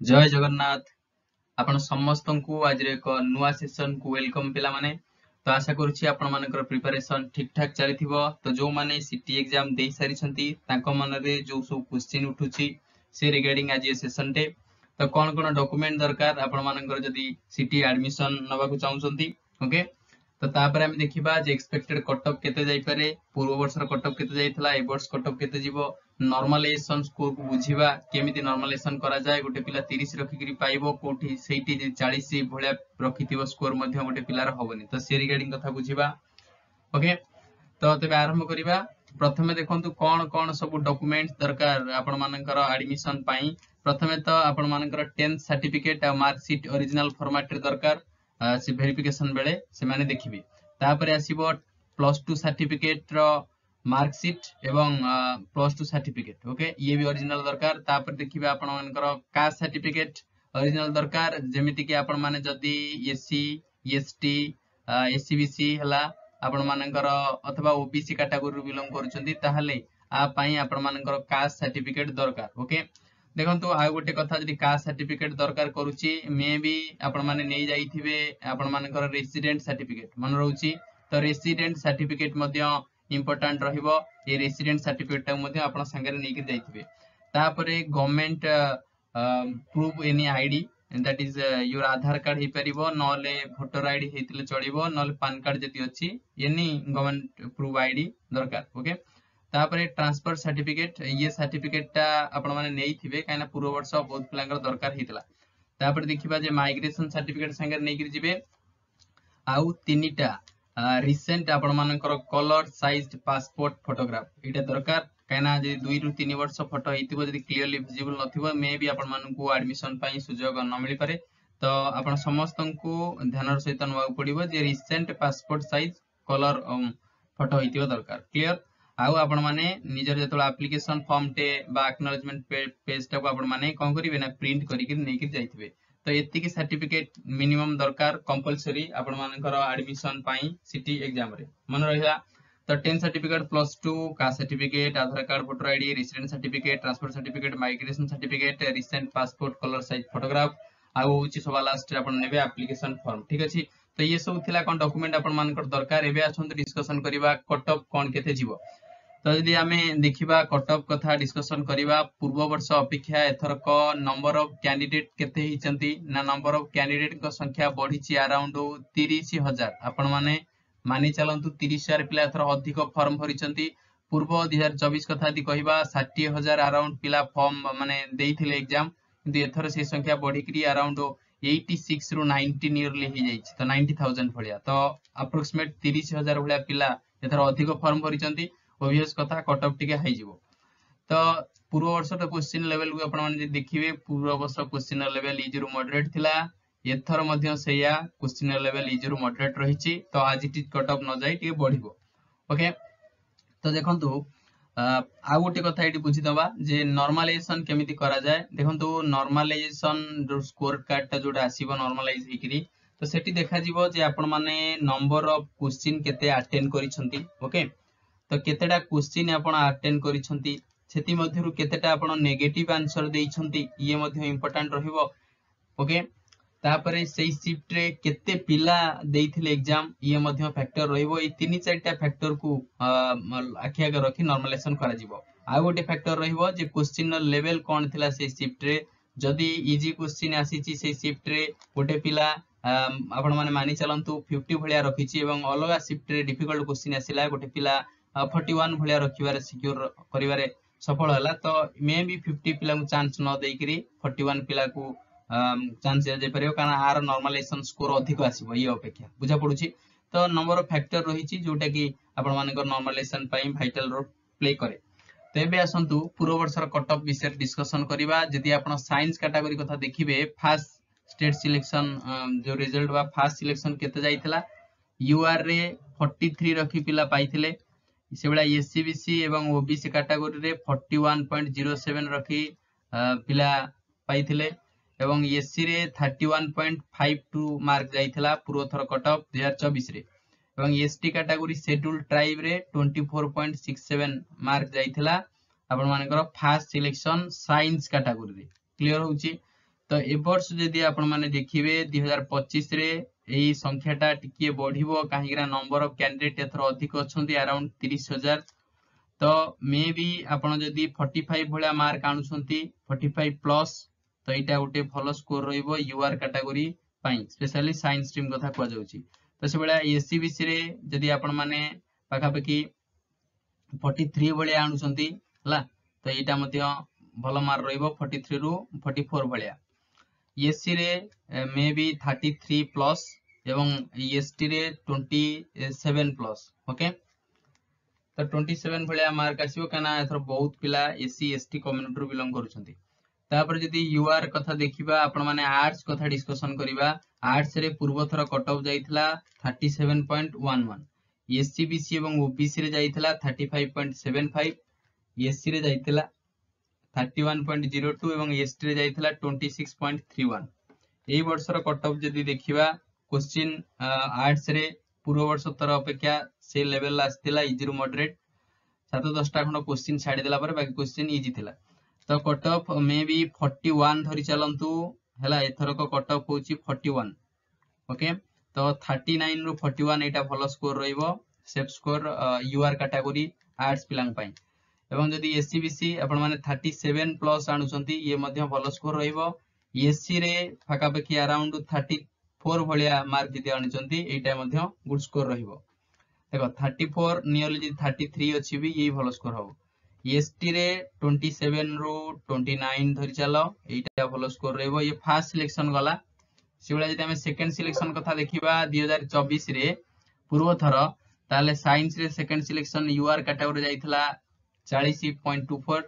जय जगन्नाथ। आपण समस्त को आज एक नुआ सेशन को वेलकम पिला माने। तो आशा करूची आपण मानकर प्रिपरेशन ठीक ठाक चलीथिबो। तो जो माने सिटी एग्जाम दे सारी छंती तांको मन रे जो सब क्वेश्चन उठुची से रिगार्डिंग आज ये सेशन टे। तो कोन कोन डॉक्यूमेंट दरकार आपण मानकर जदी सिटी एडमिशन नबा को चाहुचंती ओके। तो तापर हम देखिबा जे एक्सपेक्टेड कट ऑफ केते जाई पारे, पूर्व वर्षर कट ऑफ केते जाइतला, ए वर्ष कट ऑफ केते जीवो, नॉर्मलाइजेशन स्कोर को बुझिबा केमिति नॉर्मलाइजेशन करा जाय। गोटे पिला 30 रखिकरी पाइबो कोठी सेठी जे 40 भलिया रखिथिबो स्कोर मध्ये गोटे पिलार होबनी। तो से रिगार्डिंग कथा बुझिबा ओके। तो तबे आरंभ करिबा। प्रथमे देखंतु कोन कोन सब डॉक्यूमेंट्स दरकार आपण मानकर एडमिशन पाई। प्रथमे तो आपण मानकर 10th सर्टिफिकेट आ मार्कशीट ओरिजिनल फॉर्मेट रे दरकार। से वेरिफिकेशन बेले से माने देखिबे। तापर आसीबो प्लस 2 सर्टिफिकेट रो मार्कशीट एवं प्लस 2 सर्टिफिकेट ओके, ये भी ओरिजिनल दरकार। तापर देखिबे आपण मानकर कास्ट सर्टिफिकेट ओरिजिनल दरकार, जेमिति कि आपण माने जदी एससी एसटी एससीबीसी हला आपण मानकर अथवा ओबीसी कैटेगरी बिलोंग करूछंती ताहले आ पई आपण मानकर कास्ट सर्टिफिकेट दरकार ओके। देखंतु आ गोटे कथा जदी कास्ट सर्टिफिकेट दरकार करूची मे भी आपण माने नै जाईथिबे आपण मानकर रेसिडेंट सर्टिफिकेट मन रहउची। तो रेसिडेंट सर्टिफिकेट मध्ये इंपोर्टेंट रहिबो। ए रेसिडेंट सर्टिफिकेट ता मध्ये आपण संगे नै कि जाईथिबे। तापरे government proof any ID that is your Aadhaar card हे परिबो, नले वोटर आईडी हेतिले चलिबो, नले पैन कार्ड जति अछि एनी गवर्नमेंट प्रूफ आईडी दरकार ओके। तापरे ट्रांसफर सर्टिफिकेट, ये सर्टिफिकेट ता आपण माने नै थिबे काना पूर्व वर्ष बहुत पिलांगर दरकार हेतिला। तापरे देखिबा जे माइग्रेशन सर्टिफिकेट संगे नै कि जिबे। आउ तीनिटा रिसेंट आपण मानकर कलर साइज्ड पासपोर्ट फोटोग्राफ एटा दरकार काना जे 2 रु 3 वर्ष फोटो हेतिबो जदी क्लियरली विजिबल नथिबो मे भी आपण मानकू एडमिशन पई सुयोग न मिली पारे। तो आपण समस्त को ध्यान सहित नवा पड़िबो जे recent passport size colour photo हेतिबो दरकार क्लियर। आउ आपण माने निजर जतोला एप्लीकेशन फॉर्म टे बा एक्नॉलेजमेंट पेज टा को आपण माने कोन करिवे ना प्रिंट करिक नै कि जाइथिबे। तो एति की सर्टिफिकेट मिनिमम दरकार कंपलसरी आपण मानकर एडमिशन पाई सिटी एग्जाम रे मन रहिला। तो 10 certificate plus 2 caste certificate Aadhaar card voter ID resident certificate transfer certificate migration certificate recent passport colour size photograph आउ होची सवा लास्ट रे आपण नेबे एप्लीकेशन फॉर्म ठीक अछि। तो ये सब थिला कोन डॉक्यूमेंट आपण मानकर दरकार। एबे आछन डिस्कशन करिबा कट ऑफ कोन केते जीवो। तो यदि आमे देखिबा कट ऑफ कथा डिस्कशन करिबा पूर्व वर्ष अपेक्षा एथरक नंबर ऑफ कैंडिडेट केते हिचंती ना नंबर ऑफ कैंडिडेट को संख्या बढ़ीची अराउंड 30,000। आपण माने मानि चलंतु 30,000 पिला एथर अधिक फॉर्म भरिचंती। पूर्व 2024 कथा यदि कहिबा 60,000 अराउंड पिला फॉर्म माने देइथिले एग्जाम, किंतु एथर से संख्या बढ़िकरी अराउंड 86 रु 90 नियरली ही जाइछि। तो 90,000 भलिया तो अप्रोक्सीमेट 30,000 भलिया पिला एथर अधिक फॉर्म भरिचंती। ओबियस कथा कट ऑफ टिके हाई जिवो। तो पूर्व वर्ष तो क्वेश्चन लेवल को आपण माने देखिबे पूर्व वर्ष क्वेश्चन लेवल इजी रु मॉडरेट थिला, एथर मध्ये सेया क्वेश्चन लेवल इजी रु मॉडरेट रहिछि। तो आज इट कट ऑफ न जाई टिके बढ़िबो ओके। तो देखंतु आ गोटे कथा एटी बुझी दबा जे नॉर्मलाइजेशन केमिति करा जाय। देखंतु नॉर्मलाइजेशन जो स्कोर कार्ड ता जोटा आसीबो नॉर्मलाइज हेकरी, तो सेठी देखा जिवो जे आपण माने नंबर ऑफ क्वेश्चन केते अटेंड करिसंती ओके। तो केतेटा क्वेश्चन आपण अटेंड करिसंती सेति मध्यरु केतेटा आपण नेगेटिव आंसर देइसंती ये मध्ये इंपोर्टेंट रहिबो ओके। तापरे सेही शिफ्ट रे केते पिला देइथिले एग्जाम ये मध्ये फैक्टर रहिबो। ए तीन चारटा फैक्टर को आखि आगे रखी नॉर्मलाइजेशन करा जिवो। आ गोटे फैक्टर रहिबो जे क्वेश्चन लेवल कोन थिला से शिफ्ट रे। जदी इजी क्वेश्चन आसीची से शिफ्ट रे गोटे पिला आपण माने मानि चलंतु 50 भलिया रखिची एवं अलगा शिफ्ट रे डिफिकल्ट क्वेश्चन आसिला गोटे पिला 41 भलिया रखिबारे सिक्योर करिवारे सफल हला। तो मे भी 50 पिला को चांस न देइकरी 41 पिला को चांस दे जे परियो कारण आर नॉर्मलाइजेशन स्कोर अधिक आसीबो ये अपेक्षा बुझा पडुची। तो नंबर ऑफ फैक्टर रहिची जोटा कि आपण मानकर नॉर्मलाइजेशन पई वाइटल रोल प्ले करे। तो एबे आसंतु पूर्व वर्षर कट ऑफ विषय डिस्कशन करिबा। जदि आपण साइंस कैटेगरी कथा देखिबे फर्स्ट स्टेट सिलेक्शन जो रिजल्ट बा फर्स्ट सिलेक्शन केते जाइतला यूआर रे 43 रखी पिला पाइथिले। से बेला एससीबीसी एवं ओबीसी कैटेगरी रे 41.07 रखी पिला पाइथिले एवं एससी रे 31.52 मार्क जाइथिला पूर्व थर कट ऑफ 2024 रे एवं एसटी कैटेगरी शेड्यूल ट्राइब रे 24.67 मार्क जाइथिला आपण मानकर फर्स्ट सिलेक्शन साइंस कैटेगरी रे क्लियर होउची। तो ए वर्ष जदि आपण माने देखिबे 2025 रे एई संख्याटा टिके बढ़िबो काहेकि नंबर ऑफ कैंडिडेट एथर अधिक अछंती अराउंड 30,000 तो मे बी आपण जदि 45 भलिया मार्क आनुछंती 45 प्लस तो एटा गोटे भलो स्कोर रहइबो यूआर कैटेगरी पई स्पेशली साइंस स्ट्रीम कथा को जाउची तो से बेला एससीबीसी रे जदि आपण माने पाखा पाखी 43 भलिया आनुछंती हला तो एटा मध्य भलो मार्क रहइबो 43 रु 44 भलिया एससी रे मे बी 33 प्लस एवं एसटी रे 27 प्लस ओके तो 27 भलिया मार्क आसीबो काना एथर बहुत पिला एससी एसटी कम्युनिटी रु बिलोंग करूछंती तापर जदि यूआर कथा देखिबा आपण माने आर्ट्स कथा डिस्कशन करिबा आर्ट्स रे पूर्व थर कट ऑफ जाइथिला 37.11 एससीबीसी एवं ओबीसी रे जाइथिला 35.75 एससी रे जाइथिला 31.02 एवं एसटी रे जाइथिला 26.31 एई वर्षर कट ऑफ जदि देखिबा क्वेश्चन आर्ट्स रे पूर्व वर्ष तर अपेक्षा से लेवल आस्तिला इजी रु मॉडरेट 7-10 टा खंड क्वेश्चन छाडी देला पर बाकी क्वेश्चन इजी थिला तो कट ऑफ मे बी 41 धरि चलंतु हला एथर को कट ऑफ होची 41 ओके तो 39 रु 41 एटा भलो स्कोर रहइबो safe score UR category arts पिलांग पई एवं जदि एससीबीसी आपण माने 37 प्लस आनुछंती ये मध्य भलो स्कोर रहइबो एससी रे फाका पाखी अराउंड 34 भलिया मार्क जदि आनुछंती एटा मध्य गुड स्कोर रहइबो देखो 34 नियरली जदि 33 अछि भी ये भलो स्कोर हो एसटी रे 27 रु 29 धरि चलो एटा भलो स्कोर रहइबो ये फर्स्ट सिलेक्शन गला सिबला जदि हम सेकंड सिलेक्शन कथा देखिबा 2024 रे पूर्व थर ताले साइंस रे सेकंड सिलेक्शन यूआर कैटेगरी जाइथिला 40.24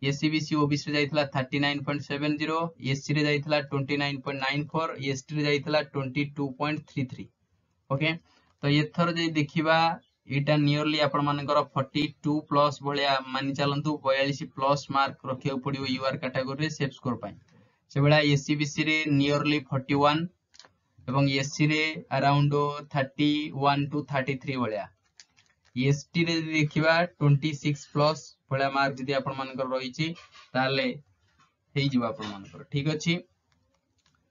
एससीबीसी ओबीसी रे जाइथिला 39.70 एससी रे जाइथिला 29.94 एसटी रे जाइथिला 22.33 ओके तो एथर जे देखिबा एटा नियरली आपण मानकर 42 प्लस भलिया मानि चलंतु 42 प्लस मार्क रखियो पड़ियो यूआर कैटेगरी रे सेफ स्कोर पई से बेला एससीबीसी रे नियरली 41 एवं एससी रे अराउंड 31 टू 33 भलिया एसटी रे देखिबा 26 प्लस भलिया मार्क जदि आपण मानकर रहिछि ताले हेइ जिवो आपण मानकर ठीक अछि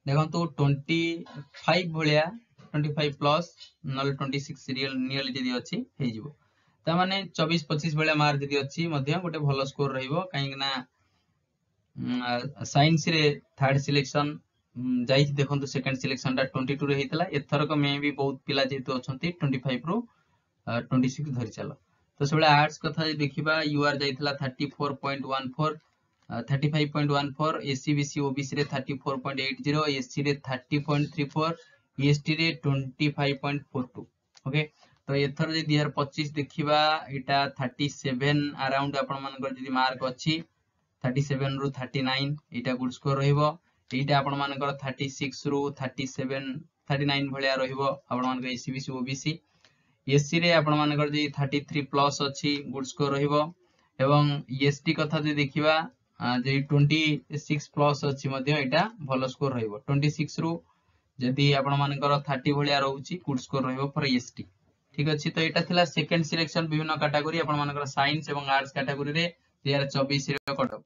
देखंतु 25 भलिया 25 प्लस नल 26 रियल नियरली जदि अछि हेइ जिवो ता माने 24-25 भलिया मार्क जदि अछि मध्य गोटे भलो स्कोर रहिबो काहे ना साइंस रे थर्ड सिलेक्शन जाई देखंतु सेकंड सिलेक्शन टा 22 रे हेइतला एथर को मे भी बहुत पिला जेतु अछंती 25 रु 26 धरि चलो तो सबले आर्ट्स कथा देखिबा यूआर जाइथिला 34.14 35.14 एससीबीसी ओबीसी रे 34.80 एससी रे 30.34 एसटी रे 25.42 ओके तो एथर जे 2025 देखिबा एटा 37 अराउंड आपण मानकर जदी मार्क अछि 37 रु 39 एटा गुड स्कोर रहइबो एटा आपण मानकर 36 रु 37 39 भलिया रहइबो आपण मानकर एससीबीसी ओबीसी एससी रे आपण मानकर जे 33 प्लस अछि गुड स्कोर रहइबो एवं एसटी कथा जे देखिबा जे 26 प्लस अछि मध्य एटा भलो स्कोर रहइबो 26 रु जदी आपण मानकर 30 भलिया रहउची गुड स्कोर रहइबो फॉर एसटी ठीक अछि तो एटा थिला सेकंड सिलेक्शन विभिन्न कैटेगरी आपण मानकर साइंस एवं आर्ट्स कैटेगरी रे 2024 रे कट ऑफ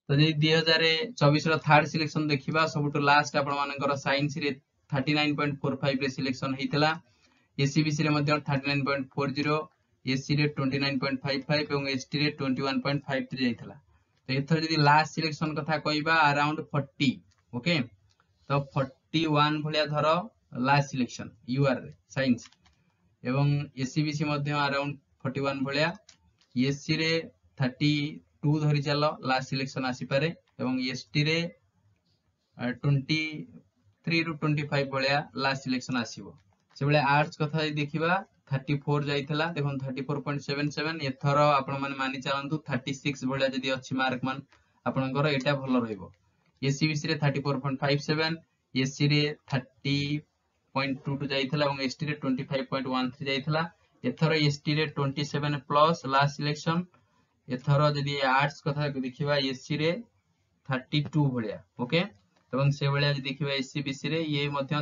तो जे 2024 रो थर्ड सिलेक्शन देखिबा सबटु लास्ट आपण मानकर साइंस रे 39.45 रे सिलेक्शन हेइतला एससीबीसी रे मध्ये 39.40 एससी रे 29.55 एवं एसटी रे 21.53 जाइतला तो एथर जदी लास्ट सिलेक्शन कथा कहबा अराउंड 40 ओके तो 41 भलिया धर लास्ट सिलेक्शन यूआर रे साइंस एवं एससीबीसी मध्ये अराउंड 41 भलिया एससी रे 32 धरि चलो लास्ट सिलेक्शन आसी पारे एवं एसटी रे 23 रु 25 भलिया लास्ट सिलेक्शन आसीबो से बेले आर्ट्स कथा देखिबा 34 जाइतला देखन 34.77 एथर आपण माने मानि चलंतु 36 भलिया जदी अछि मार्क मान आपनकर एटा भलो रहइबो एससीबीसी रे 34.57 एससी रे 30.22 जाइतला एवं एसटी रे 25.13 जाइतला एथर एसटी रे 27 प्लस लास्ट सिलेक्शन एथर जदी आर्ट्स कथा देखिबा एससी रे 32 भलिया ओके एवं से भलिया जदी देखिबा एससीबीसी रे ये मध्ये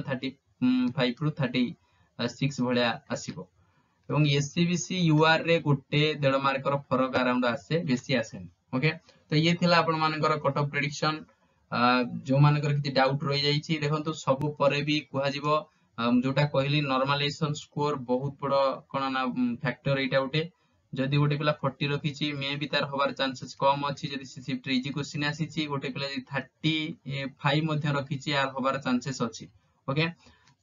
35 रु 36 भलिया आसीबो एवं एससीबीसी यूआर रे गोटे 1.5 मार्क रो फरक अराउंड आसे बेसी आसेन ओके तो ये थिला आपण मानकर कट ऑफ प्रेडिक्शन जो मानकर किछि डाउट रहि जाइछि देखंतु सब परे भी कुहा जिवो जोटा कहली नॉर्मलाइजेशन स्कोर बहुत बड़ कोन ना फैक्टर एटा उटे जदि गोटे पिला 40 रखिछि मे भी तार होबार चांसेस कम अछि जदि से शिफ्ट इजी क्वेश्चन आसीछि गोटे पिला जदि 35 मध्ये रखिछि आर होबार चांसेस अछि ओके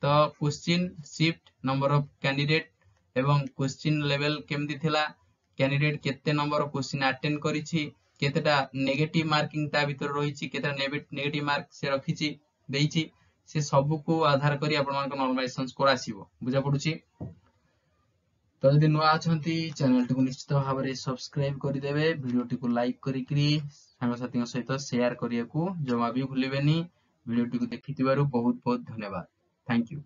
तो question shift number of candidate एवं क्वेश्चन लेवल केमदी थिला कैंडिडेट केते नंबर क्वेश्चन अटेंड करिछि केतेटा नेगेटिव मार्किंग ता भीतर रहिछि केतेटा नेगेटिव मार्क से रखिछि देइछि से सब को आधार करी आपण मानक नॉर्मलाइजेशन स्कोर आसीबो बुझा पडुछि तो जदि नुआ अछंती चैनल टी को निश्चित भाव में सब्सक्राइब कर देबे वीडियो टी को लाइक करिकरी सांग साथी सहित शेयर करिया को जमा भी भूलिबेनी वीडियो टी को देखिथिबारु बहुत बहुत धन्यवाद थैंक यू।